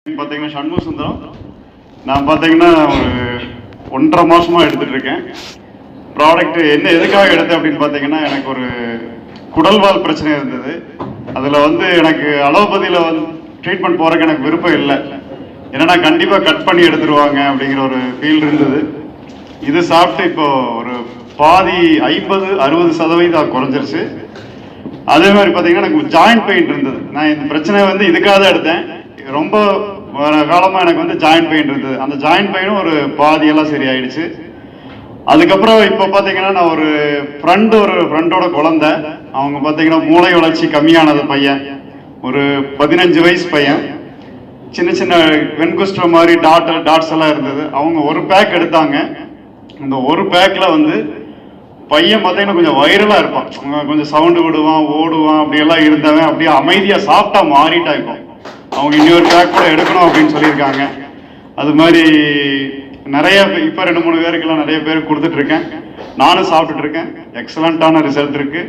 பார்த்தீங்கன்னா சண்முக சுந்தரம். நான் பார்த்தீங்கன்னா ஒரு 1.5 மாசமா எடுத்துட்டு இருக்கேன். ப்ராடக்ட் என்ன எதுக்காக எடுத்தேன் அப்படின்னு பார்த்தீங்கன்னா, எனக்கு ஒரு குடல்வால் பிரச்சனை இருந்தது. அதில் எனக்கு அலோபதியில் ட்ரீட்மெண்ட் போகிறதுக்கு எனக்கு விருப்பம் இல்லை. ஏன்னா கண்டிப்பாக கட் பண்ணி எடுத்துருவாங்க அப்படிங்கிற ஒரு ஃபீல் இருந்தது. இது சாப்பிட்டு இப்போ ஒரு பாதி 50-60% குறைஞ்சிருச்சு. அதே மாதிரி பார்த்தீங்கன்னா எனக்கு ஜாயிண்ட் பெயின் இருந்தது. நான் இந்த பிரச்சனை இதுக்காக தான் எடுத்தேன். ரொம்ப காலமாக எனக்கு ஜாயிண்ட் பெயின் இருந்தது. அந்த ஜாயிண்ட் பெயினும் ஒரு பாதியெல்லாம் சரியாயிடுச்சு. அதுக்கப்புறம் இப்போ பார்த்தீங்கன்னா நான் ஒரு ஃப்ரெண்டோட குழந்தை. அவங்க பார்த்தீங்கன்னா மூளை வளர்ச்சி கம்மியானது பையன், ஒரு 15 வயசு பையன். சின்ன சின்ன வெண்குஷ்ட மாதிரி டாட்ஸ் எல்லாம் இருந்தது. அவங்க ஒரு பேக் எடுத்தாங்க. அந்த ஒரு பேக்கில் பையன் பார்த்தீங்கன்னா கொஞ்சம் வைரலாக இருப்பான். கொஞ்சம் சவுண்டு விடுவான், ஓடுவான், அப்படியெல்லாம் இருந்தவன் அப்படியே அமைதியாக சாப்பிட்டா மாறிட்டா. இப்போ அவங்க இன்னொரு பேக் கூட எடுக்கணும் அப்படின்னு சொல்லியிருக்காங்க. அது மாதிரி நிறைய இப்போ 2-3 பேருக்கெல்லாம் நிறைய பேருக்கு கொடுத்துட்டு இருக்கேன். நானும் சாப்பிட்டுட்டு இருக்கேன். எக்ஸலண்ட்டான ரிசல்ட் இருக்கு.